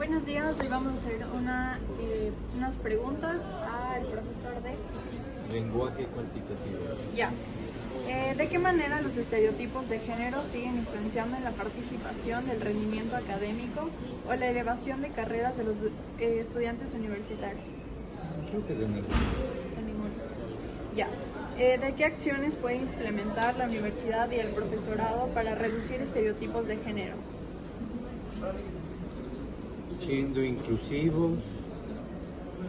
Buenos días, hoy vamos a hacer unas preguntas al profesor de... Lenguaje cuantitativo. Ya. ¿De qué manera los estereotipos de género siguen influenciando en la participación del rendimiento académico o la elevación de carreras de los estudiantes universitarios? Creo que de ninguno. De ninguno. Ya. ¿De qué acciones puede implementar la universidad y el profesorado para reducir estereotipos de género? Siendo inclusivos,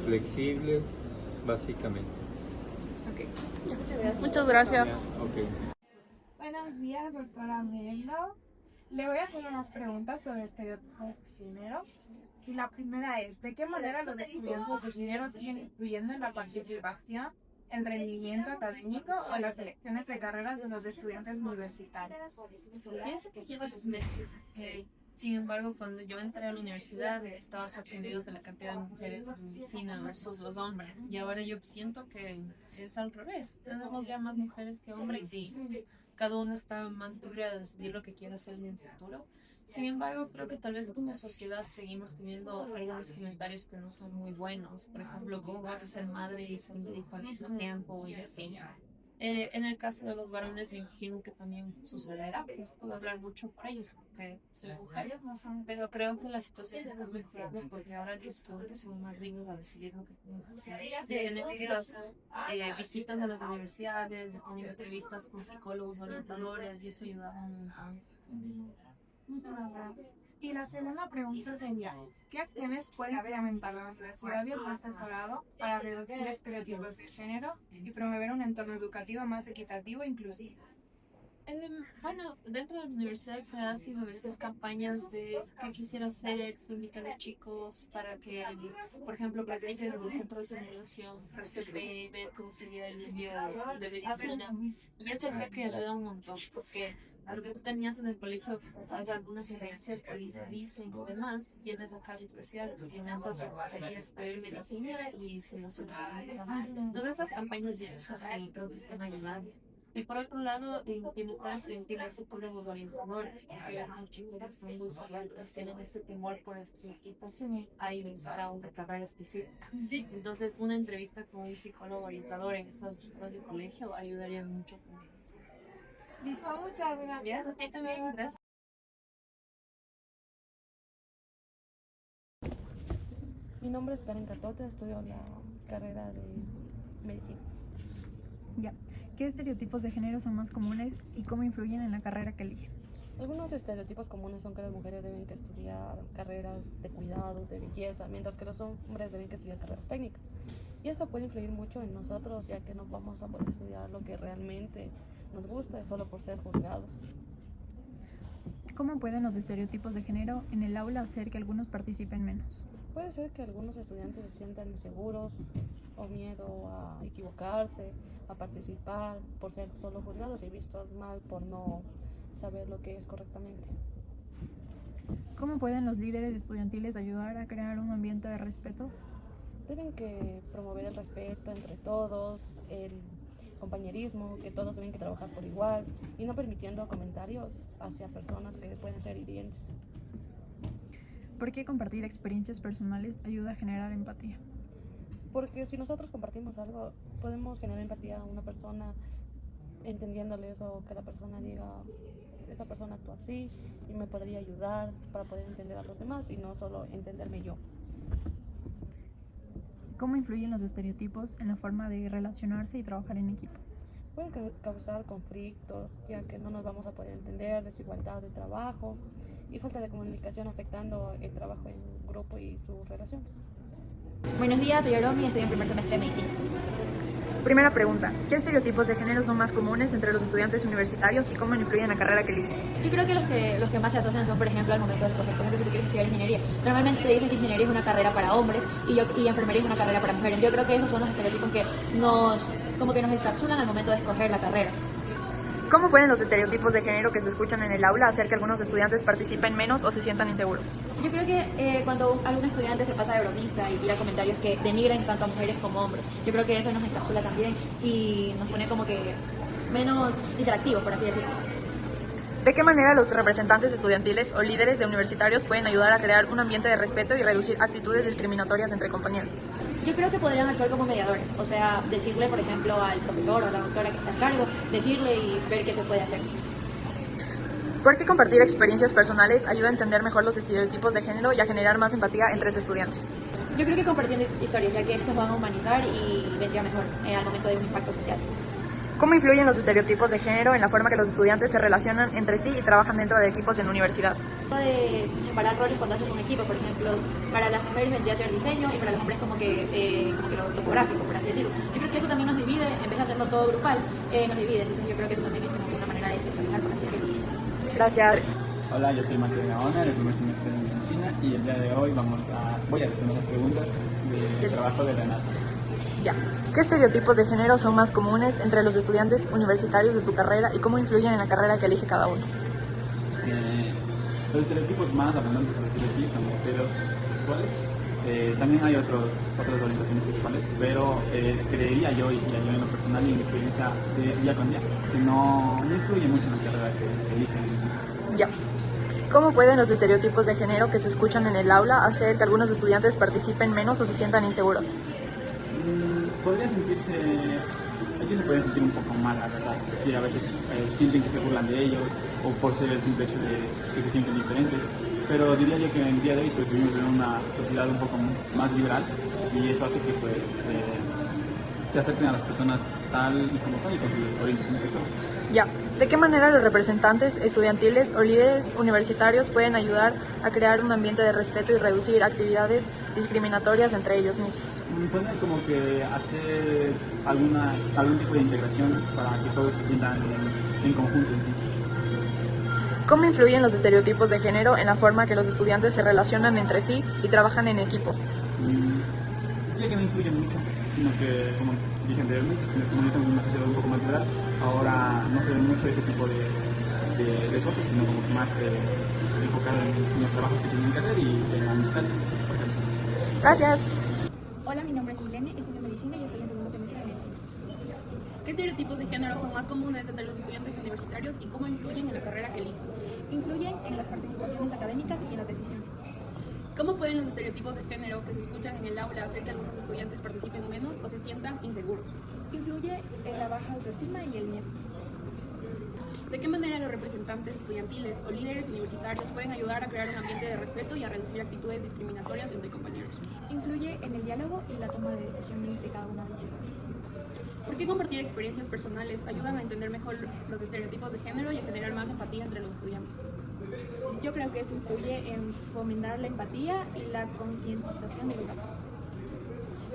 flexibles, básicamente. Ok. Muchas gracias. Muchas gracias. Ok. Buenos días, doctora Miranda. Le voy a hacer unas preguntas sobre estereotipos de género. Y la primera es, ¿de qué manera los estudiantes de género siguen influyendo en la participación, el rendimiento académico o las selecciones de carreras de los estudiantes universitarios? Pienso que lleva los meses. Sin embargo, cuando yo entré a la universidad, estaba sorprendido de la cantidad de mujeres en medicina versus los hombres. Y ahora yo siento que es al revés. Tenemos ya más mujeres que hombres y cada uno está más libre a decidir lo que quiere hacer en el futuro. Sin embargo, creo que tal vez como sociedad seguimos teniendo algunos comentarios que no son muy buenos. Por ejemplo, ¿cómo vas a ser madre y ser médico al mismo tiempo? Y así. En el caso de los varones, me imagino que también sucederá. No puedo hablar mucho por ellos porque soy mujer, pero creo que la situación está mejorando porque ahora los estudiantes son más libres a decidir lo que quieren hacer. Tienen estas visitas a las universidades, tienen entrevistas con psicólogos, orientadores y eso ayuda un montón. Muchas gracias. Y la segunda pregunta sería, ¿qué acciones puede implementar la universidad y el profesorado para reducir estereotipos de género y promover un entorno educativo más equitativo e inclusivo? Bueno, dentro de la universidad se hacen a veces campañas de qué quisiera hacer, se invitan a los chicos para que, por ejemplo, practiquen en los centros de simulación, RCP, ver cómo sería el video de medicina. Y eso creo que le da un montón, porque a lo que tú tenías en el colegio, hay algunas creencias que dicen y demás, vienes acá a la universidad, experimentas sería estudiar medicina y se nos entonces esas campañas y esas creo que están ayudando. Y por otro lado, en bienestar estudiantil se ponen los orientadores, porque los chicos están muy salados, tienen este temor por estereotipos a ingresar a una carrera específica. Entonces, una entrevista con un psicólogo orientador en estas visitas de colegio ayudaría mucho. Listo, muchas gracias. Usted también, gracias. Mi nombre es Karen Catote, estudio la carrera de medicina. Ya. ¿Qué estereotipos de género son más comunes y cómo influyen en la carrera que eligen? Algunos estereotipos comunes son que las mujeres deben que estudiar carreras de cuidado, de belleza, mientras que los hombres deben que estudiar carreras técnicas. Y eso puede influir mucho en nosotros, ya que no vamos a poder estudiar lo que realmente nos gusta solo por ser juzgados. ¿Cómo pueden los estereotipos de género en el aula hacer que algunos participen menos? Puede ser que algunos estudiantes se sientan inseguros o miedo a equivocarse, a participar por ser solo juzgados y vistos mal por no saber lo que es correctamente. ¿Cómo pueden los líderes estudiantiles ayudar a crear un ambiente de respeto? Deben que promover el respeto entre todos, el compañerismo, que todos deben que trabajar por igual y no permitiendo comentarios hacia personas que pueden ser hirientes. ¿Por qué compartir experiencias personales ayuda a generar empatía? Porque si nosotros compartimos algo, podemos generar empatía a una persona entendiéndoles o que la persona diga, esta persona actúa así y me podría ayudar para poder entender a los demás y no solo entenderme yo. ¿Cómo influyen los estereotipos en la forma de relacionarse y trabajar en equipo? Pueden causar conflictos, ya que no nos vamos a poder entender, desigualdad de trabajo y falta de comunicación afectando el trabajo en grupo y sus relaciones. Buenos días, soy Aromi y estoy en primer semestre de medicina. Primera pregunta, ¿qué estereotipos de género son más comunes entre los estudiantes universitarios y cómo influyen en la carrera que eligen? Yo creo que los que más se asocian son, por ejemplo, al momento de escoger, por ejemplo, si tú quieres estudiar ingeniería. Normalmente te dicen que ingeniería es una carrera para hombres y enfermería es una carrera para mujeres. Yo creo que esos son los estereotipos que nos encapsulan al momento de escoger la carrera. ¿Cómo pueden los estereotipos de género que se escuchan en el aula hacer que algunos estudiantes participen menos o se sientan inseguros? Yo creo que cuando algún estudiante se pasa de bromista y tira comentarios que denigran tanto a mujeres como a hombres, yo creo que eso nos encapsula también y nos pone como que menos interactivos, por así decirlo. ¿De qué manera los representantes estudiantiles o líderes de universitarios pueden ayudar a crear un ambiente de respeto y reducir actitudes discriminatorias entre compañeros? Yo creo que podrían actuar como mediadores, o sea, decirle, por ejemplo, al profesor o a la doctora que está a cargo, decirle y ver qué se puede hacer. ¿Por qué compartir experiencias personales ayuda a entender mejor los estereotipos de género y a generar más empatía entre estudiantes? Yo creo que compartiendo historias, ya que estos van a humanizar y vendría mejor al momento de un impacto social. ¿Cómo influyen los estereotipos de género en la forma que los estudiantes se relacionan entre sí y trabajan dentro de equipos en la universidad? De separar roles cuando haces un equipo, por ejemplo, para las mujeres vendría a ser diseño y para los hombres como que lo topográfico, por así decirlo. Yo creo que eso también nos divide, en vez de hacerlo todo grupal, nos divide. Entonces yo creo que eso también es como una manera de centralizar, por así decirlo. Gracias. Hola, yo soy Mateo Gaona, del primer semestre de Medicina, y el día de hoy voy a responder las preguntas del trabajo de Renata. Ya. ¿Qué estereotipos de género son más comunes entre los estudiantes universitarios de tu carrera y cómo influyen en la carrera que elige cada uno? Los estereotipos más abundantes, por decirlo así, son heterosexuales. También hay otras orientaciones sexuales, pero creería yo, y yo en lo personal y en mi experiencia día con día, que no influye mucho en la carrera que eligen en sí. Ya. ¿Cómo pueden los estereotipos de género que se escuchan en el aula hacer que algunos estudiantes participen menos o se sientan inseguros? Ellos se pueden sentir un poco mal, la verdad. Sí, a veces sienten que se burlan de ellos o por ser el simple hecho de que se sienten diferentes. Pero diría yo que en el día de hoy pues, vivimos en una sociedad un poco más liberal y eso hace que pues, se acepten a las personas tal y como son y con sus orientaciones sexuales. Ya. ¿De qué manera los representantes estudiantiles o líderes universitarios pueden ayudar a crear un ambiente de respeto y reducir actividades discriminatorias entre ellos mismos? Pueden como que hacer algún tipo de integración para que todos se sientan en conjunto en sí. ¿Cómo influyen los estereotipos de género en la forma que los estudiantes se relacionan entre sí y trabajan en equipo? Diría que no influyen mucho, sino que, como dije anteriormente, como estamos en una sociedad un poco más liberal, ahora no se ve mucho ese tipo de cosas, sino como que más enfocado en los trabajos que tienen que hacer y en la amistad, por ejemplo. Gracias. Hola, mi nombre es Milene, estudio medicina y estoy en segundo semestre de medicina. ¿Qué estereotipos de género son más comunes entre los estudiantes universitarios y cómo influyen en la carrera que eligen? Influyen en las participaciones académicas y en las decisiones. ¿Cómo pueden los estereotipos de género que se escuchan en el aula hacer que algunos estudiantes participen menos o se sientan inseguros? Influye en la baja autoestima y el miedo. ¿De qué manera los representantes estudiantiles o líderes universitarios pueden ayudar a crear un ambiente de respeto y a reducir actitudes discriminatorias entre compañeros? Influye en el diálogo y la toma de decisiones de cada una de ellas. ¿Por qué compartir experiencias personales ayudan a entender mejor los estereotipos de género y a generar más empatía entre los estudiantes? Yo creo que esto influye en fomentar la empatía y la concientización de los datos.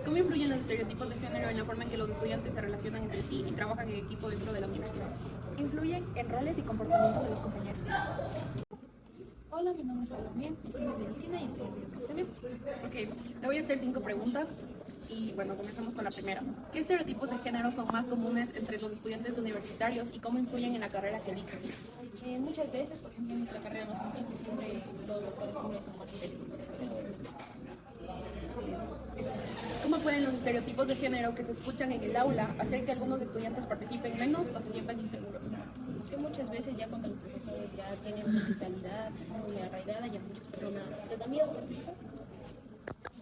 ¿Cómo influyen los estereotipos de género en la forma en que los estudiantes se relacionan entre sí y trabajan en equipo dentro de la universidad? Influyen en roles y comportamientos de los compañeros. Hola, mi nombre es Salomé, estudio medicina y estoy en el primer semestre. Ok, le voy a hacer 5 preguntas y bueno, comenzamos con la primera. ¿Qué estereotipos de género son más comunes entre los estudiantes universitarios y cómo influyen en la carrera que eligen? Muchas veces, por ejemplo, en nuestra carrera nos han dicho que siempre los doctores hombres son más inteligentes. ¿Cómo pueden los estereotipos de género que se escuchan en el aula hacer que algunos estudiantes participen menos o se sientan inseguros? Que muchas veces ya cuando los profesores ya tienen una mentalidad muy arraigada, ya muchas personas les da miedo participar.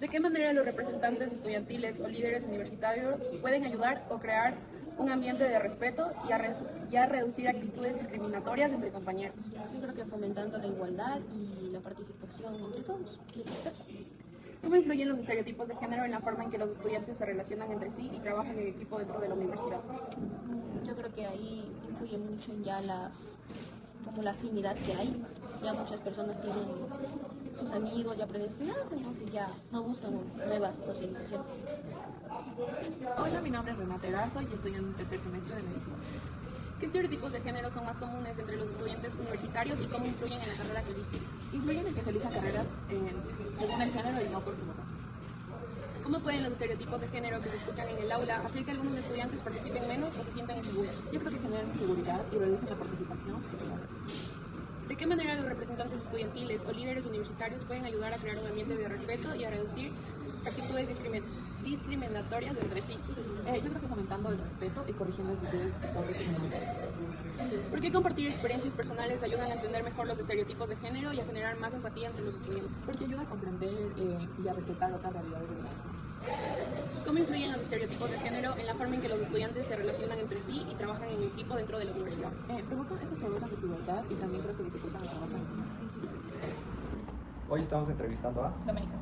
¿De qué manera los representantes estudiantiles o líderes universitarios pueden ayudar o crear un ambiente de respeto y a reducir actitudes discriminatorias entre compañeros? Yo creo que fomentando la igualdad y la participación entre todos. ¿Cómo influyen los estereotipos de género en la forma en que los estudiantes se relacionan entre sí y trabajan en equipo dentro de la universidad? Yo creo que ahí influye mucho en ya como la afinidad que hay. Ya muchas personas tienen sus amigos ya predestinados, entonces ya no buscan nuevas socializaciones. Hola, mi nombre es Renata Erazo y estoy en el tercer semestre de medicina. ¿Qué estereotipos de género son más comunes entre los estudiantes universitarios y cómo influyen en la carrera que eligen? Influyen en que se elijan carreras según el género y no por su vocación. ¿Cómo pueden los estereotipos de género que se escuchan en el aula hacer que algunos estudiantes participen menos o se sientan inseguros? Yo creo que generan inseguridad y reducen la participación. ¿De qué manera los representantes estudiantiles o líderes universitarios pueden ayudar a crear un ambiente de respeto y a reducir actitudes discriminatorias entre sí. Yo creo que fomentando el respeto y corrigiendo actitudes que son discriminatorias. ¿Por qué compartir experiencias personales ayudan a entender mejor los estereotipos de género y a generar más empatía entre los estudiantes? Porque ayuda a comprender y a respetar otras realidades de las personas. ¿Cómo influyen los estereotipos de género en la forma en que los estudiantes se relacionan entre sí y trabajan en equipo dentro de la universidad? Estos provocan desigualdad y también creo que dificultan la trabajo. Hoy estamos entrevistando a Doménica.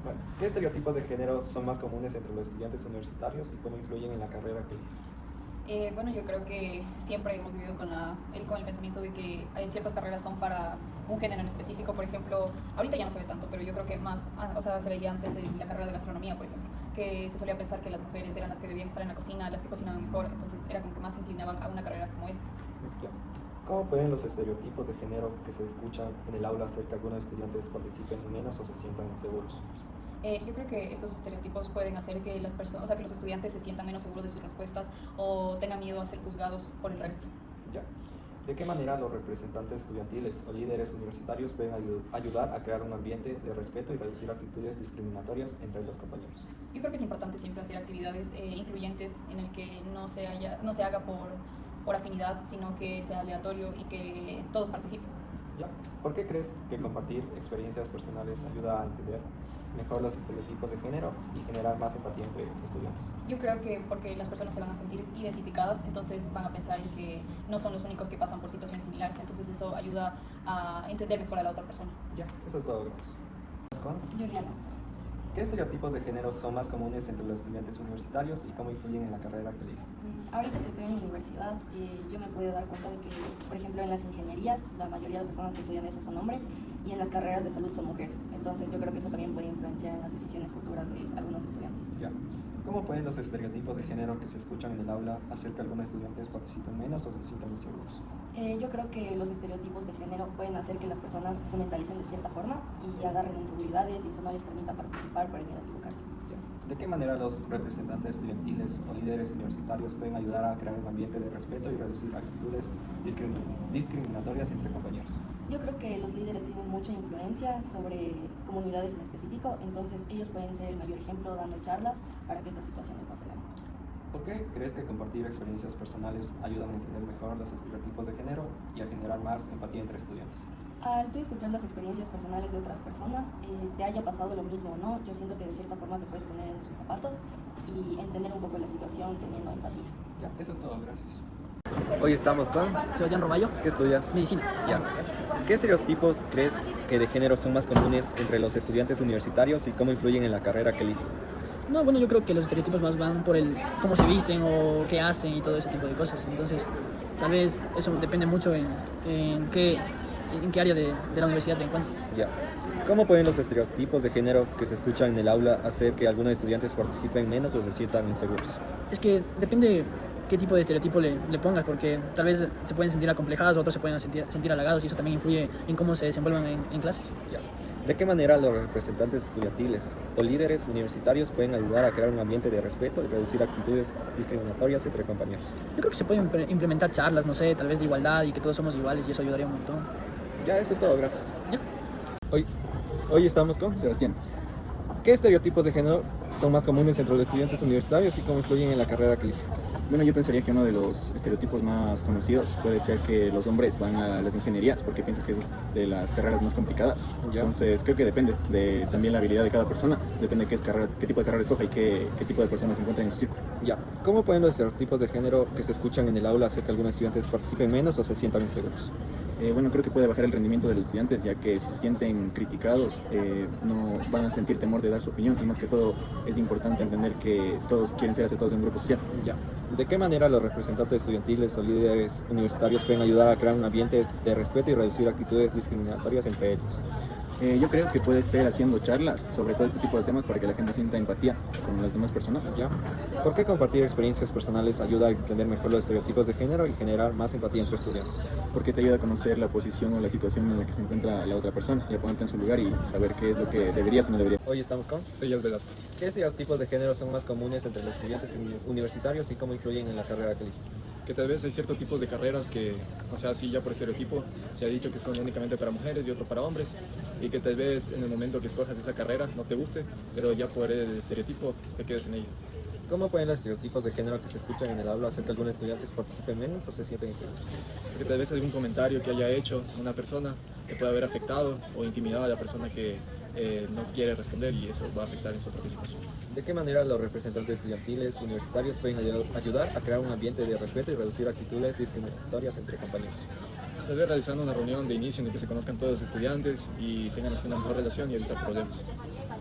Bueno, ¿qué estereotipos de género son más comunes entre los estudiantes universitarios y cómo influyen en la carrera que eligen? Bueno, yo creo que siempre hemos vivido con el pensamiento de que hay ciertas carreras son para un género en específico. Por ejemplo, ahorita ya no se ve tanto, pero yo creo que más, se veía antes en la carrera de gastronomía, por ejemplo, que se solía pensar que las mujeres eran las que debían estar en la cocina, las que cocinaban mejor, entonces era como que más se inclinaban a una carrera como esta. ¿Cómo pueden los estereotipos de género que se escuchan en el aula hacer que algunos estudiantes participen menos o se sientan inseguros? Yo creo que estos estereotipos pueden hacer que las personas, que los estudiantes se sientan menos seguros de sus respuestas o tengan miedo a ser juzgados por el resto. Ya. ¿De qué manera los representantes estudiantiles o líderes universitarios pueden ayudar a crear un ambiente de respeto y reducir actitudes discriminatorias entre los compañeros? Yo creo que es importante siempre hacer actividades incluyentes en el que no se haga por afinidad, sino que sea aleatorio y que todos participen. ¿Ya? ¿Por qué crees que compartir experiencias personales ayuda a entender mejor los estereotipos de género y generar más empatía entre estudiantes? Yo creo que porque las personas se van a sentir identificadas, entonces van a pensar en que no son los únicos que pasan por situaciones similares, entonces eso ayuda a entender mejor a la otra persona. Ya, eso es todo, gracias. ¿Con? Juliana. ¿Qué estereotipos de género son más comunes entre los estudiantes universitarios y cómo influyen en la carrera que eligen? Ahorita que estoy en la universidad, yo me puedo dar cuenta de que, por ejemplo, en las ingenierías, la mayoría de personas que estudian eso son hombres, y en las carreras de salud son mujeres. Entonces yo creo que eso también puede influenciar en las decisiones futuras de algunos estudiantes. Ya. ¿Cómo pueden los estereotipos de género que se escuchan en el aula hacer que algunos estudiantes participen menos o se sientan inseguros? Yo creo que los estereotipos de género pueden hacer que las personas se mentalicen de cierta forma y agarren inseguridades y eso no les permita participar por el miedo a equivocarse. ¿De qué manera los representantes estudiantiles o líderes universitarios pueden ayudar a crear un ambiente de respeto y reducir actitudes discriminatorias entre compañeros? Yo creo que los líderes tienen mucha influencia sobre comunidades en específico, entonces ellos pueden ser el mayor ejemplo dando charlas para que estas situaciones no se den. ¿Por qué crees que compartir experiencias personales ayudan a entender mejor los estereotipos de género y a generar más empatía entre estudiantes? Al tú escuchar las experiencias personales de otras personas, te haya pasado lo mismo, ¿no? Yo siento que de cierta forma te puedes poner en sus zapatos y entender un poco la situación teniendo empatía. Ya, eso es todo, gracias. Hoy estamos con Sebastián Roballo. ¿Qué estudias? Medicina. Ya. ¿Qué estereotipos crees que de género son más comunes entre los estudiantes universitarios y cómo influyen en la carrera que eligen? No, bueno, yo creo que los estereotipos más van por el cómo se visten o qué hacen y todo ese tipo de cosas. Entonces, tal vez eso depende mucho en qué área de la universidad te encuentres. Ya. ¿Cómo pueden los estereotipos de género que se escuchan en el aula hacer que algunos estudiantes participen menos o se sientan inseguros? Es que depende qué tipo de estereotipo le pongas, porque tal vez se pueden sentir acomplejados, otros se pueden sentir halagados y eso también influye en cómo se desenvuelvan en clases. Ya. ¿De qué manera los representantes estudiantiles o líderes universitarios pueden ayudar a crear un ambiente de respeto y reducir actitudes discriminatorias entre compañeros? Yo creo que se pueden implementar charlas, no sé, tal vez de igualdad y que todos somos iguales y eso ayudaría un montón. Ya, eso es todo, gracias. Ya. Hoy estamos con Sebastián. ¿Qué estereotipos de género son más comunes entre los estudiantes universitarios y cómo influyen en la carrera que eligen? Bueno, yo pensaría que uno de los estereotipos más conocidos puede ser que los hombres van a las ingenierías porque pienso que es de las carreras más complicadas. Ya. Entonces creo que depende de también la habilidad de cada persona, depende de qué tipo de carrera escoja y qué tipo de personas se encuentran en su círculo. Ya. ¿Cómo pueden los estereotipos de género que se escuchan en el aula hacer que algunos estudiantes participen menos o se sientan inseguros? Bueno, creo que puede bajar el rendimiento de los estudiantes, ya que si se sienten criticados, no van a sentir temor de dar su opinión y más que todo es importante entender que todos quieren ser aceptados en un grupo social. Ya. ¿De qué manera los representantes estudiantiles o líderes universitarios pueden ayudar a crear un ambiente de respeto y reducir actitudes discriminatorias entre ellos? Yo creo que puede ser haciendo charlas sobre todo este tipo de temas para que la gente sienta empatía con las demás personas. ¿Ya? ¿Por qué compartir experiencias personales ayuda a entender mejor los estereotipos de género y generar más empatía entre estudiantes? Porque te ayuda a conocer la posición o la situación en la que se encuentra la otra persona y a ponerte en su lugar y saber qué es lo que deberías o no deberías. Hoy estamos con Soy Velasco. ¿Qué estereotipos de género son más comunes entre los estudiantes universitarios y cómo influyen en la carrera que eligen? que tal vez hay ciertos tipos de carreras que, o sea, sí ya por estereotipo se ha dicho que son únicamente para mujeres y otro para hombres, y que tal vez en el momento que escojas esa carrera no te guste, pero ya por el estereotipo te quedes en ella. ¿Cómo pueden los estereotipos de género que se escuchan en el aula hacer que algunos estudiantes participen menos o se sientan inseguros? Porque tal vez algún comentario que haya hecho una persona que puede haber afectado o intimidado a la persona que no quiere responder, y eso va a afectar en su participación. ¿De qué manera los representantes estudiantiles universitarios pueden ayudar a crear un ambiente de respeto y reducir actitudes discriminatorias entre compañeros? Tal vez realizando una reunión de inicio en la que se conozcan todos los estudiantes y tengan así una mejor relación y evitar problemas.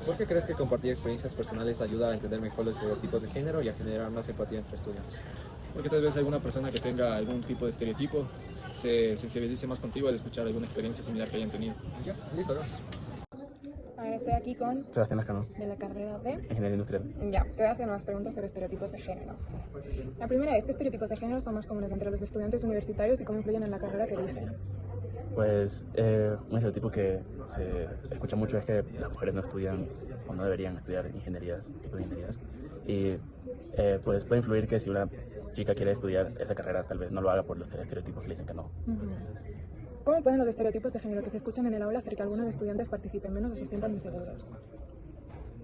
¿Por qué crees que compartir experiencias personales ayuda a entender mejor los estereotipos de género y a generar más empatía entre estudiantes? Porque tal vez alguna persona que tenga algún tipo de estereotipo se sensibilice más contigo al escuchar alguna experiencia similar que hayan tenido. Ya, listo, gracias. A ver, estoy aquí con Sebastián Lascano, de la carrera de Ingeniería Industrial. Ya, te voy a hacer unas preguntas sobre estereotipos de género. La primera es, ¿qué estereotipos de género son más comunes entre los estudiantes universitarios y cómo influyen en la carrera que eligen? Pues un estereotipo que se escucha mucho es que las mujeres no estudian o no deberían estudiar ingenierías, tipo de ingenierías. Y pues puede influir que si una chica quiere estudiar esa carrera tal vez no lo haga por los estereotipos que le dicen que no. ¿Cómo pueden los estereotipos de género que se escuchan en el aula hacer que algunos estudiantes participen menos o se sientan inseguros?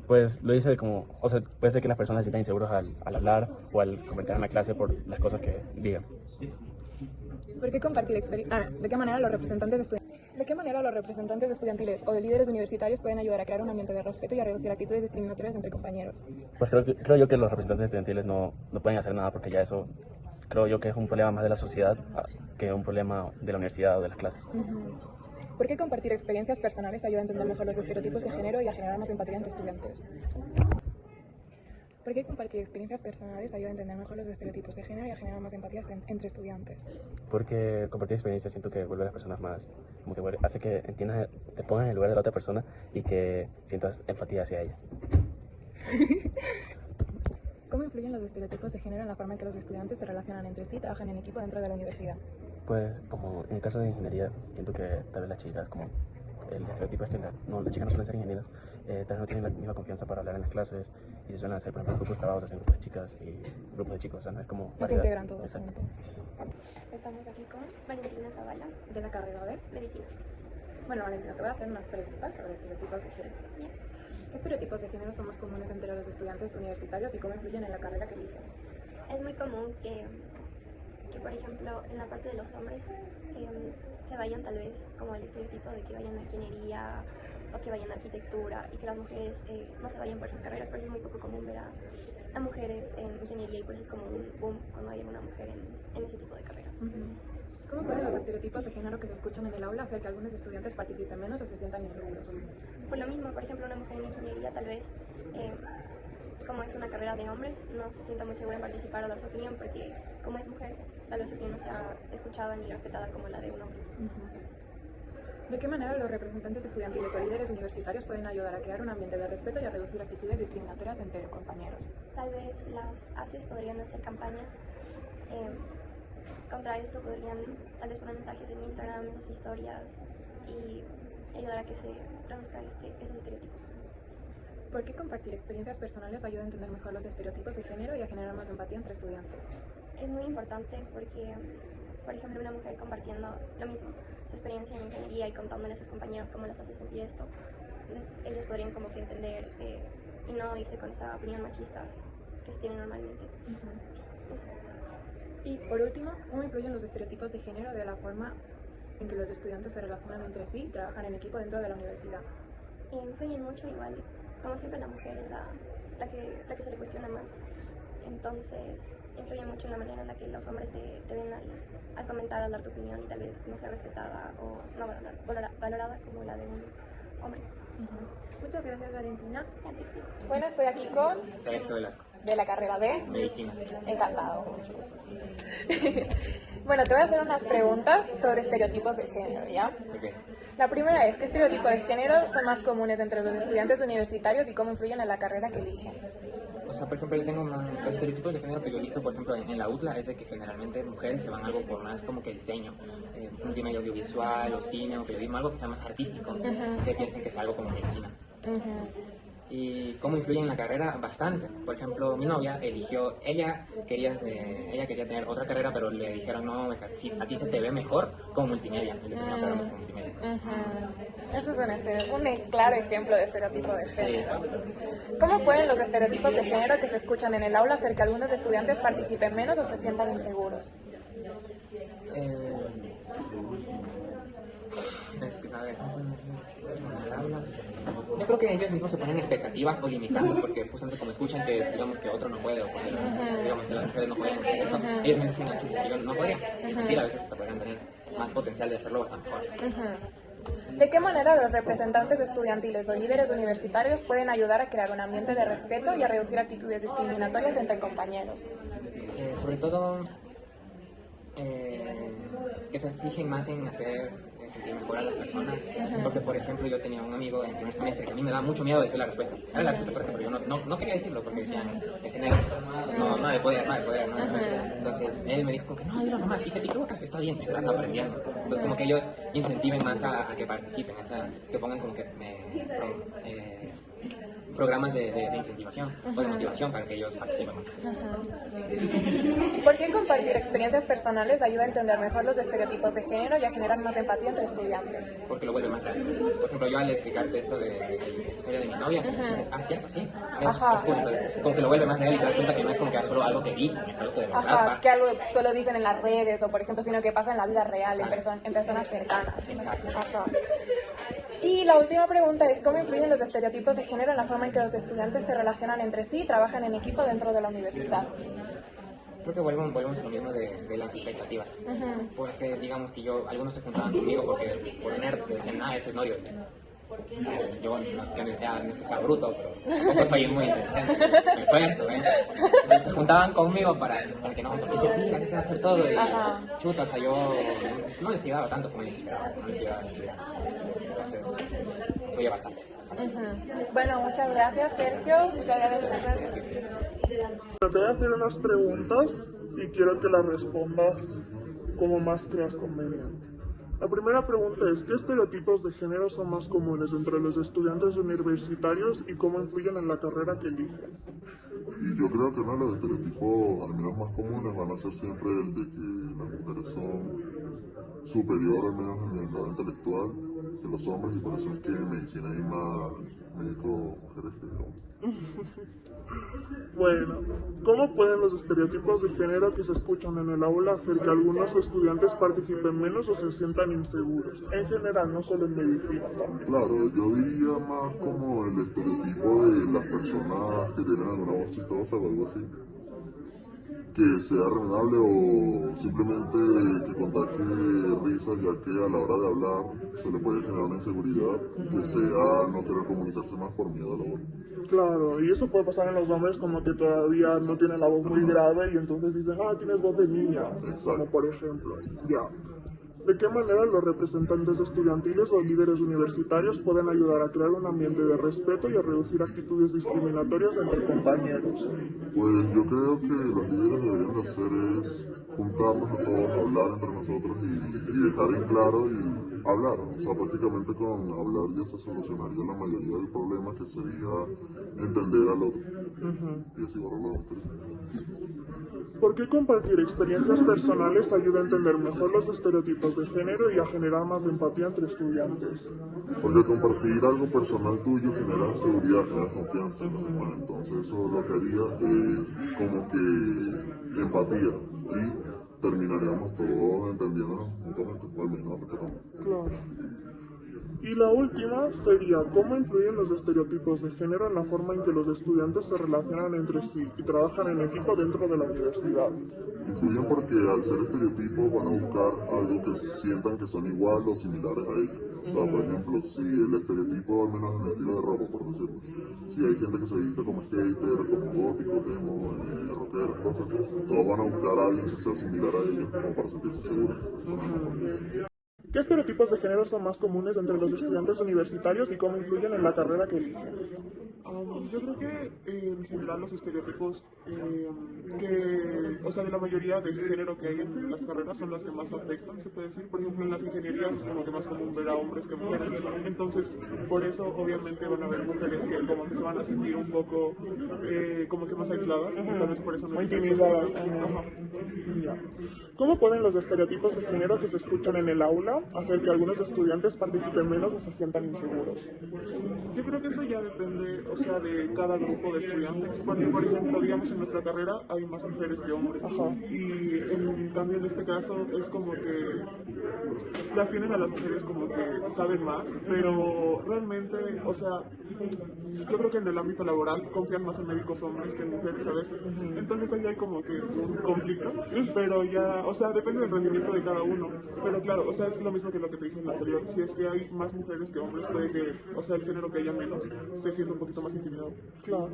Pues lo dice como, o sea, puede ser que las personas se sientan inseguros al hablar o al comentar en la clase por las cosas que digan. ¿Por qué compartir ¿De qué manera los representantes estudiantiles o de líderes universitarios pueden ayudar a crear un ambiente de respeto y a reducir actitudes discriminatorias entre compañeros? Pues creo yo que los representantes estudiantiles no pueden hacer nada, porque ya eso creo yo que es un problema más de la sociedad que un problema de la universidad o de las clases. ¿Por qué compartir experiencias personales ayuda a entender mejor los estereotipos de género y a generar más empatía entre estudiantes? ¿Por qué compartir experiencias personales ayuda a entender mejor los estereotipos de género y a generar más empatía entre estudiantes? Porque compartir experiencias siento que vuelve a las personas más, como que hace que entiendas, te pongas en el lugar de la otra persona y que sientas empatía hacia ella. ¿Cómo influyen los estereotipos de género en la forma en que los estudiantes se relacionan entre sí y trabajan en equipo dentro de la universidad? Pues como en el caso de ingeniería, siento que tal vez las chicas, como el estereotipo es que las chicas no suelen ser ingenieras, tal vez no tienen la misma confianza para hablar en las clases y se suelen hacer, por ejemplo, grupos de trabajo, hacen grupos de chicas y grupos de chicos, o sea, no es como no se integran todos. Exacto. Estamos aquí con Valentina Zavala, de la carrera de Medicina. Bueno, Valentina, te voy a hacer unas preguntas sobre estereotipos de género. ¿Qué estereotipos de género son más comunes entre los estudiantes universitarios y cómo influyen en la carrera que eligen? Es muy común que por ejemplo, en la parte de los hombres se vayan tal vez como el estereotipo de que vayan a ingeniería o que vayan a arquitectura, y que las mujeres no se vayan por esas carreras, porque es muy poco común ver a mujeres en ingeniería, y por eso es como un boom cuando hay una mujer en ese tipo de carreras. ¿Cómo pueden los estereotipos de género que se escuchan en el aula hacer que algunos estudiantes participen menos o se sientan inseguros? Por lo mismo, por ejemplo, una mujer en ingeniería tal vez, como es una carrera de hombres, no se sienta muy segura en participar o dar su opinión, porque como es mujer, tal vez su opinión no sea escuchada ni respetada como la de un hombre. ¿De qué manera los representantes estudiantiles o líderes universitarios pueden ayudar a crear un ambiente de respeto y a reducir actitudes discriminatorias entre compañeros? Tal vez las ACES podrían hacer campañas contra esto, podrían tal vez poner mensajes en Instagram, en sus historias, y ayudar a que se reduzcan esos estereotipos. ¿Por qué compartir experiencias personales ayuda a entender mejor los estereotipos de género y a generar más empatía entre estudiantes? Es muy importante porque, por ejemplo, una mujer compartiendo lo mismo, su experiencia en ingeniería y contándole a sus compañeros cómo les hace sentir esto, ellos podrían como que entender y no irse con esa opinión machista que se tiene normalmente. Eso. Y por último, ¿cómo influyen los estereotipos de género de la forma en que los estudiantes se relacionan entre sí y trabajan en equipo dentro de la universidad? Influyen mucho, igual, como siempre la mujer es la que se le cuestiona más. Entonces, influye mucho en la manera en la que los hombres te ven al comentar, al dar tu opinión, y tal vez no sea respetada o no valorada como la de un hombre. Muchas gracias, Valentina. Bueno, estoy aquí con Sergio Velasco, de la carrera de Medicina. Encantado. Bueno, te voy a hacer unas preguntas sobre estereotipos de género, ¿ya? Okay. La primera es, ¿qué estereotipos de género son más comunes entre los estudiantes universitarios y cómo influyen en la carrera que eligen? O sea, por ejemplo, yo tengo los estereotipos de género que yo he visto, por ejemplo, en la UTLA, es de que generalmente mujeres se van algo por más como que diseño, multimedia audiovisual o cine o periodismo, algo que sea más artístico, que piensen que es algo como medicina. ¿Y cómo influye en la carrera? Bastante. Por ejemplo, mi novia eligió, ella quería tener otra carrera, pero le dijeron, no, es que a ti se te ve mejor con multimedia. Y le dijeron, no, pero con multimedia. Eso es un claro ejemplo de estereotipo de género. ¿Cómo pueden los estereotipos de género que se escuchan en el aula hacer que algunos estudiantes participen menos o se sientan inseguros? A ver, ¿cómo pueden en el aula? Yo creo que ellos mismos se ponen expectativas o limitantes porque justamente como escuchan que digamos que otro no puede o porque digamos que las mujeres no pueden hacer eso, ellos me dicen que yo no podría. Es mentira, a veces hasta podrían tener más potencial de hacerlo bastante mejor. ¿De qué manera los representantes estudiantiles o líderes universitarios pueden ayudar a crear un ambiente de respeto y a reducir actitudes discriminatorias entre compañeros? Sobre todo que se fijen más en hacer sentir mejor a las personas, porque por ejemplo yo tenía un amigo en primer semestre que a mí me daba mucho miedo decir la respuesta. Era la respuesta, por ejemplo, yo no quería decirlo porque decían, ese negro, no de poder, ¿no? Entonces él me dijo como que no, dilo nomás, y si te equivocas está bien, estás aprendiendo. Entonces como que ellos incentiven más a que participen, que pongan como que programas de incentivación o de motivación para que ellos participen más. ¿Por qué compartir experiencias personales ayuda a entender mejor los estereotipos de género y a generar más empatía entre estudiantes? Porque lo vuelve más real. Por ejemplo, yo al explicarte esto de la historia de mi novia, dices, cierto, sí, es cool. Entonces, como que lo vuelve más real y te das cuenta que no es como que solo algo que dicen, es algo que de verdad pasa. Que algo solo dicen en las redes o por ejemplo, sino que pasa en la vida real, en personas cercanas. Exacto. Y la última pregunta es, ¿cómo influyen los estereotipos de género en la forma en que los estudiantes se relacionan entre sí y trabajan en equipo dentro de la universidad? Creo que volvemos a lo mismo de las expectativas. Porque digamos que algunos se juntaban conmigo porque por nerd decían, ese es novio. Yo no es que sea bruto, pero tampoco soy muy inteligente, me esfuerzo, Entonces se juntaban conmigo para que no, porque te va a hacer todo y chuta, o sea, yo no les ayudaba tanto como ellos, pero no les ayudaba a estudiar. Entonces, influye bastante. Bueno, muchas gracias, Sergio. Muchas gracias. Te voy a hacer unas preguntas y quiero que las respondas como más creas conveniente. La primera pregunta es, ¿qué estereotipos de género son más comunes entre los estudiantes universitarios y cómo influyen en la carrera que eligen? Y yo creo que uno de los estereotipos, al menos más comunes, van a ser siempre el de que las mujeres son superiores, al menos en el grado intelectual, que los hombres, y por eso es que en medicina hay más médicos mujeres que hombres. Bueno, ¿cómo pueden los estereotipos de género que se escuchan en el aula hacer que algunos estudiantes participen menos o se sientan inseguros? En general, no solo en medicina también. Claro, yo diría más como el estereotipo de las personas que tienen alguna voz chistosa o algo así. Que sea agradable o simplemente que contagie risas, ya que a la hora de hablar se le puede generar una inseguridad, que sea no querer comunicarse más por miedo a la voz. Claro, y eso puede pasar en los hombres como que todavía no tienen la voz muy grave y entonces dicen, tienes voz de niña, como por ejemplo, ya. ¿De qué manera los representantes estudiantiles o líderes universitarios pueden ayudar a crear un ambiente de respeto y a reducir actitudes discriminatorias entre compañeros? Pues yo creo que los líderes deberían de hacer es juntarnos a todos, hablar entre nosotros y dejar en claro y hablar. O sea, prácticamente con hablar ya se solucionaría la mayoría del problema, que sería entender al otro y así borrar los estereotipos. ¿Por qué compartir experiencias personales ayuda a entender mejor los estereotipos de género y a generar más empatía entre estudiantes? Porque compartir algo personal tuyo genera seguridad, genera confianza en los demás. Entonces eso lo que haría es como que empatía y terminaríamos todos entendiéndonos mutuamente, o al menos respetando. Claro. Y la última sería, ¿cómo influyen los estereotipos de género en la forma en que los estudiantes se relacionan entre sí y trabajan en equipo dentro de la universidad? Influyen porque al ser estereotipos van a buscar algo que sientan que son iguales o similares a ellos. O sea, por ejemplo, si el estereotipo, al menos en el estilo de ropa, por decirlo, si hay gente que se viste como skater, como gótico, como rockero, cosas, todos van a buscar a alguien que sea similar a ellos como para sentirse seguros. ¿Qué estereotipos de género son más comunes entre los estudiantes universitarios y cómo influyen en la carrera que eligen? Yo creo que en general los estereotipos o sea, de la mayoría de género que hay en las carreras son las que más afectan, se puede decir. Por ejemplo, en las ingenierías es como que más común ver a hombres que mujeres. Entonces, por eso obviamente van a haber mujeres que como que se van a sentir un poco como que más aisladas. Y tal vez por eso no intimidadas. Ya. ¿Cómo pueden los estereotipos de género que se escuchan en el aula hacer que algunos estudiantes participen menos o se sientan inseguros? Yo creo que eso ya depende, o sea, de cada grupo de estudiantes. Porque, por ejemplo, digamos en nuestra carrera hay más mujeres que hombres. Y en cambio en este caso es como que las tienen a las mujeres como que saben más, pero realmente, o sea, yo creo que en el ámbito laboral confían más en médicos hombres que en mujeres a veces. Entonces ahí hay como que un conflicto, pero ya, o sea, depende del rendimiento de cada uno. Pero claro, o sea, es lo mismo que lo que te dije en la anterior. Si es que hay más mujeres que hombres, puede que, o sea, el género que haya menos se sienta un poquito más intimidado. Claro.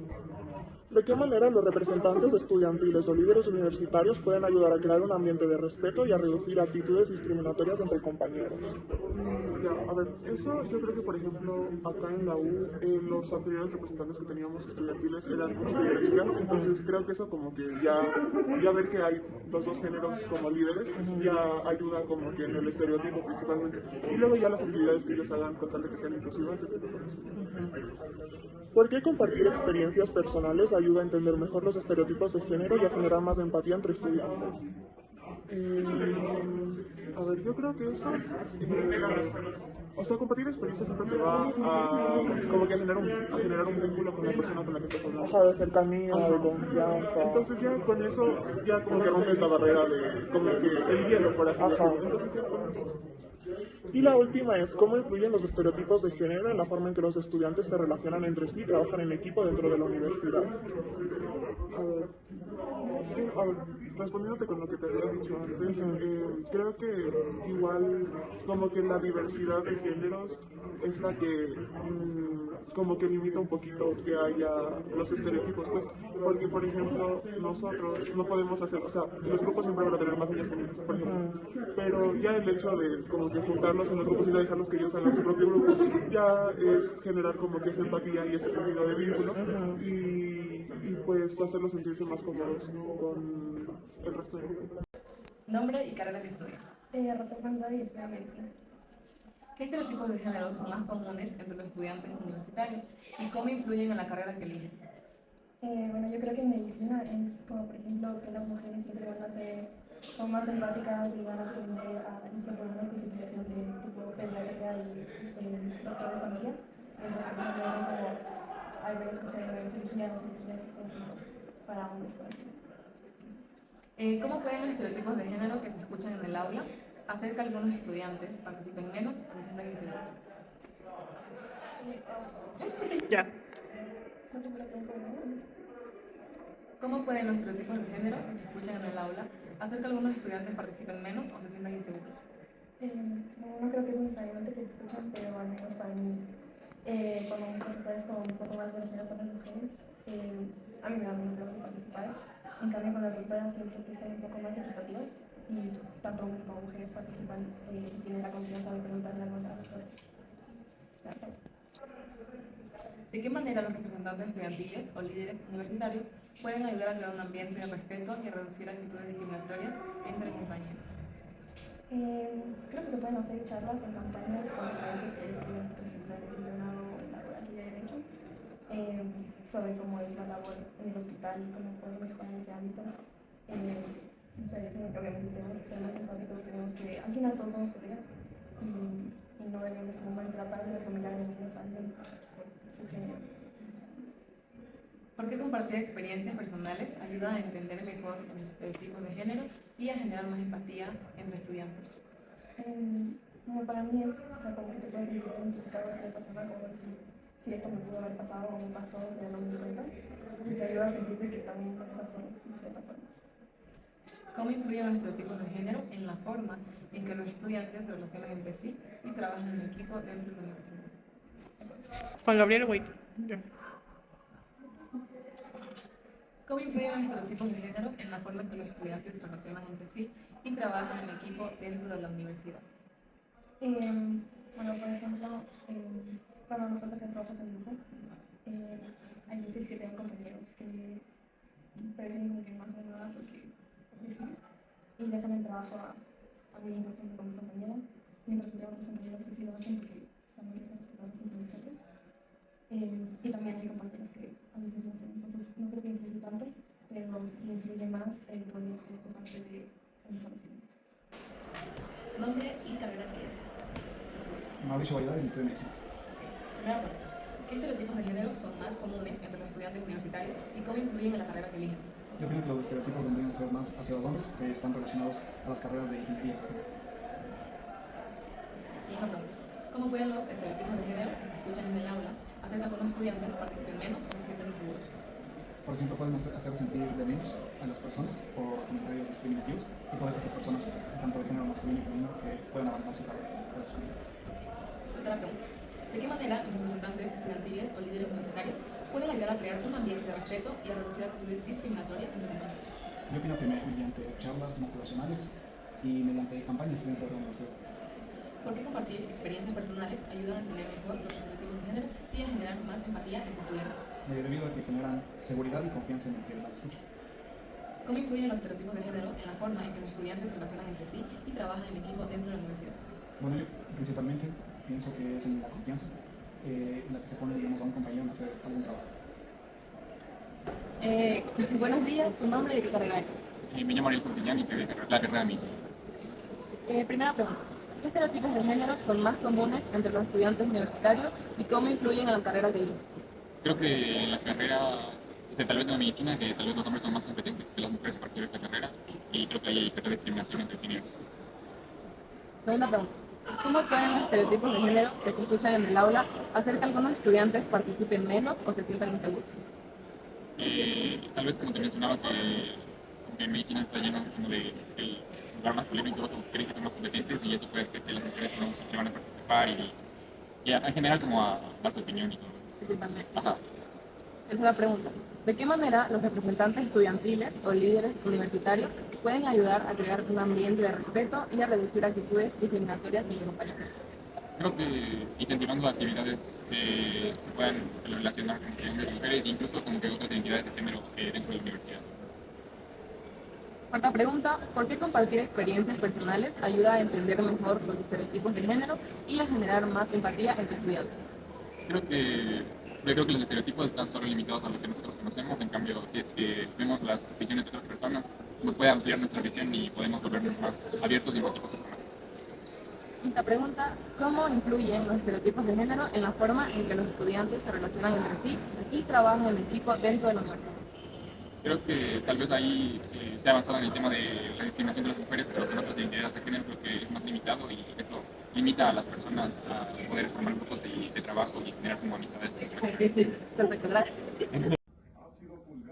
¿De qué manera los representantes estudiantiles o líderes universitarios pueden ayudar a crear un ambiente de respeto y a reducir actitudes discriminatorias entre compañeros? Ya, a ver, eso yo creo que, por ejemplo, acá en la U, los anteriores representantes que teníamos estudiantiles eran mujeres chicas, entonces creo que eso como que ya ver que hay los dos géneros como líderes, ya ayuda como que en el estereotipo principalmente. Y luego ya las actividades que ellos hagan con tal de que sean inclusivas, yo creo que por eso. ¿Por qué compartir experiencias personales ayuda a entender mejor los estereotipos de género y a generar más empatía entre estudiantes? A ver, yo creo que eso, o sea, compartir experiencias siempre te va a, como que a generar un vínculo con la persona con la que estás hablando. De cercanía, de confianza. Entonces ya con eso, ya como que rompes la barrera de, como que el hielo, por así decirlo. Entonces ya con eso. Y la última es, ¿cómo influyen los estereotipos de género en la forma en que los estudiantes se relacionan entre sí y trabajan en equipo dentro de la universidad? A ver, respondiéndote con lo que te había dicho antes, creo que igual como que la diversidad de géneros es la que como que limita un poquito que haya los estereotipos, pues, porque por ejemplo nosotros no podemos hacer, o sea, los grupos siempre van a tener más niñas que niños, por ejemplo, pero ya el hecho de como que juntarlos en los grupos y no dejarlos que ellos hagan su propio grupo, ya es generar como que esa empatía y ese sentido de vínculo y pues hacerlos sentirse más cómodos con el resto del grupo. Nombre y carrera que estudia. Rafael y estudio medicina. ¿Qué estereotipos de género son más comunes entre los estudiantes universitarios y cómo influyen en la carrera que eligen? Bueno, yo creo que en medicina es como, por ejemplo, que las mujeres siempre van a ser como más empáticas y van a tender a por una especialización de tipo pediatría y doctor de familia. Entonces, por ejemplo, dicen como, hay voy a escoger cirugía son más para hombres, por ejemplo. ¿Cómo pueden los estereotipos de género que se escuchan en el aula hacer que algunos estudiantes participen menos o se sientan inseguros? Ya. ¿Cómo pueden los estereotipos de género que se escuchan en el aula hacer que algunos estudiantes participen menos o se sientan inseguros? No creo que es necesariamente que se escuchan, pero al menos para mí, cuando un profesor es como un poco más grosero con las mujeres, a mí me da menos ganas de participar. En cambio, con las doctoras siento que son un poco más equitativas y tanto hombres como mujeres participan y tienen la confianza de preguntarle a la doctora. ¿De qué manera los representantes estudiantiles o líderes universitarios pueden ayudar a crear un ambiente de respeto y a reducir actitudes discriminatorias entre compañeros? Creo que se pueden hacer charlas o campañas con estudiantes que estudian, por ejemplo, en el internado o en la que ya hayan hecho, sobre cómo es la labor en el hospital y cómo pueden mejorar en ese ámbito. O sea, obviamente tenemos que ser más empáticos, tenemos que, al final todos somos colegas y no debemos como maltratar ni humillar a alguien por su género. ¿Por qué compartir experiencias personales ayuda a entender mejor los estereotipos de género y a generar más empatía entre estudiantes? Bueno, para mí es, o sea, como que te puedes sentir identificado de cierta forma, como si esto me pudo haber pasado o me pasó, pero no me di cuenta, y te ayuda a sentirte que también no estás solo, de cierta forma. ¿Cómo influyen los estereotipos de género en la forma en que los estudiantes se relacionan entre sí y trabajan en equipo dentro de la universidad? Juan Gabriel, wait. ¿Cómo influyen los estereotipos de género en la forma en que los estudiantes se relacionan entre sí y trabajan en equipo dentro de la universidad? Bueno, por ejemplo, cuando nosotros trabajamos en grupo, hay veces que tengo compañeros que prefieren como que no hacer nada porque sí, y dejan el trabajo a muy importante con mis compañeras, mientras que tengo otros compañeros que sí lo hacen porque están muy respetados entre nosotros. Y también hay compañeros que a veces lo hacen, entonces no creo que influye tanto, pero sí influye más el ponerse por parte de nosotros. Nombre y carrera que es. Mauricio Valladares, estudio medicina. Primera pregunta. ¿Qué estereotipos de género son más comunes entre los estudiantes universitarios y cómo influyen en la carrera que eligen? Yo opino que los estereotipos vendrían a ser más hacia los hombres que están relacionados a las carreras de ingeniería. Segunda pregunta. ¿Cómo pueden los estereotipos de género que se escuchan en el aula hacer que algunos estudiantes participen menos o se sientan inseguros? Por ejemplo, pueden hacer sentir de menos a las personas por comentarios discriminativos y puede que estas personas, tanto de género masculino y femenino, que puedan abandonar su carrera. Tercera pregunta. ¿De qué manera los representantes estudiantiles o líderes universitarios pueden ayudar a crear un ambiente de respeto y a reducir actitudes discriminatorias entre compañeros? Yo opino que mediante charlas motivacionales y mediante campañas dentro de la universidad. ¿Por qué compartir experiencias personales ayudan a entender mejor los estereotipos de género y a generar más empatía entre estudiantes? Debido a que generan seguridad y confianza en el que las escucha. ¿Cómo influyen los estereotipos de género en la forma en que los estudiantes se relacionan entre sí y trabajan en equipo dentro de la universidad? Bueno, yo principalmente pienso que es en la confianza en la que se pone, digamos, a un compañero en hacer algún trabajo. Buenos días, ¿tu nombre y de qué carrera eres? Me llamo Ariel Santillán y soy de la carrera de medicina. Primera pregunta. ¿Qué estereotipos de género son más comunes entre los estudiantes universitarios y cómo influyen en la carrera que eligen? Creo que en la carrera, tal vez en la medicina, que tal vez los hombres son más competentes que las mujeres para hacer esta carrera, y creo que ahí hay cierta discriminación entre géneros. Segunda pregunta. ¿Cómo pueden los estereotipos de género que se escuchan en el aula hacer que algunos estudiantes participen menos o se sientan inseguros? Tal vez como te mencionaba que en medicina está lleno como de el lugar masculino y todo, como que creen que son más competentes y eso puede hacer que las mujeres no siempre van a participar y en general como a dar su opinión y todo. Sí, también. Ajá. Tercera pregunta. ¿De qué manera los representantes estudiantiles o líderes universitarios pueden ayudar a crear un ambiente de respeto y a reducir actitudes discriminatorias entre compañeros? Creo que incentivando actividades que se puedan relacionar con hombres y mujeres, incluso como que otras identidades de género dentro de la universidad. Cuarta pregunta. ¿Por qué compartir experiencias personales ayuda a entender mejor los estereotipos de género y a generar más empatía entre estudiantes? Creo que los estereotipos están solo limitados a lo que nosotros conocemos, en cambio, si es que vemos las visiones de otras personas, nos puede ampliar nuestra visión y podemos volvernos más abiertos y empáticos. Quinta pregunta. ¿Cómo influyen los estereotipos de género en la forma en que los estudiantes se relacionan entre sí y trabajan en equipo dentro de la universidad? Creo que tal vez ahí se ha avanzado en el tema de la discriminación de las mujeres, pero con otras identidades de género creo que es más limitado y esto limita a las personas a poder formar grupos de trabajo y generar como amistades. Perfecto, gracias.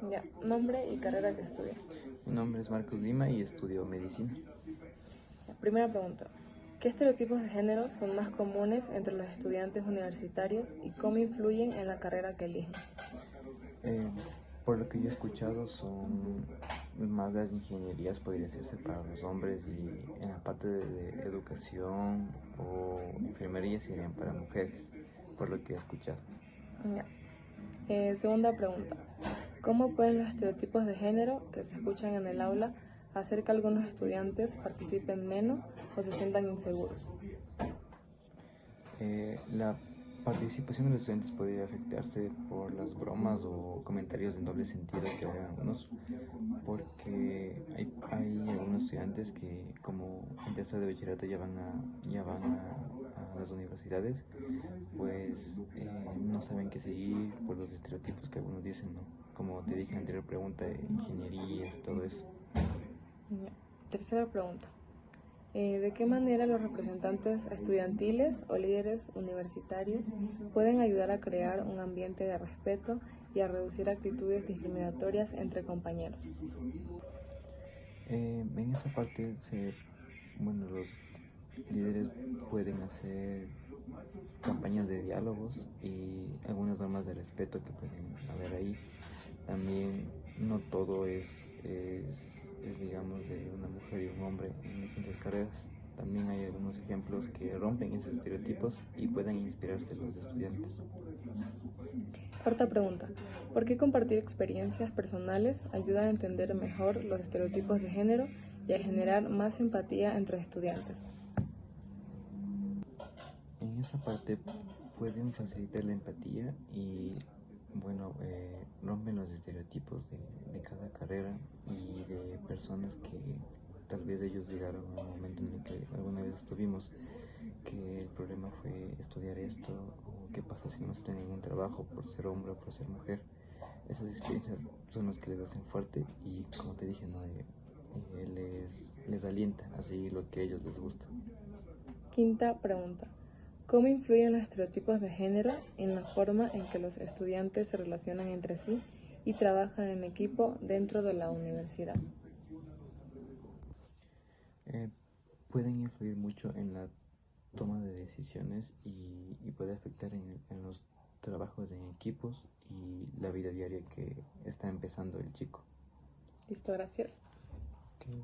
Ya, nombre y carrera que estudia. Mi nombre es Marcos Lima y estudio medicina. Primera pregunta. ¿Qué estereotipos de género son más comunes entre los estudiantes universitarios y cómo influyen en la carrera que eligen? Por lo que yo he escuchado, son más las ingenierías, podría ser para los hombres, y en la parte de educación o enfermería serían para mujeres, por lo que he escuchado. Ya. Segunda pregunta. ¿Cómo pueden los estereotipos de género que se escuchan en el aula hacer que algunos estudiantes participen menos o se sientan inseguros? La participación de los estudiantes podría afectarse por las bromas o comentarios de doble sentido que hagan algunos, porque hay algunos estudiantes que, como en tercero de bachillerato ya van a las universidades, pues no saben qué seguir por los estereotipos que algunos dicen, ¿no? Como te dije en la anterior pregunta, ingenierías y todo eso. Tercera pregunta. ¿De qué manera los representantes estudiantiles o líderes universitarios pueden ayudar a crear un ambiente de respeto y a reducir actitudes discriminatorias entre compañeros? En esa parte, los líderes pueden hacer campañas de diálogos y algunas normas de respeto que pueden haber ahí. También no todo es digamos, de una mujer y un hombre en distintas carreras. también hay algunos ejemplos que rompen esos estereotipos y pueden inspirarse los estudiantes. Cuarta pregunta. ¿Por qué compartir experiencias personales ayuda a entender mejor los estereotipos de género y a generar más empatía entre estudiantes? En esa parte pueden facilitar la empatía y rompen los estereotipos de cada carrera y de personas que tal vez ellos llegaron a un momento en el que alguna vez estuvimos, que el problema fue estudiar esto, o qué pasa si no se tiene ningún trabajo por ser hombre o por ser mujer. Esas experiencias son las que les hacen fuerte y, como te dije, les alienta a seguir lo que a ellos les gusta. Quinta pregunta. ¿Cómo influyen los estereotipos de género en la forma en que los estudiantes se relacionan entre sí y trabajan en equipo dentro de la universidad? Pueden influir mucho en la toma de decisiones y puede afectar en los trabajos en equipos y la vida diaria que está empezando el chico. Listo, gracias. Okay.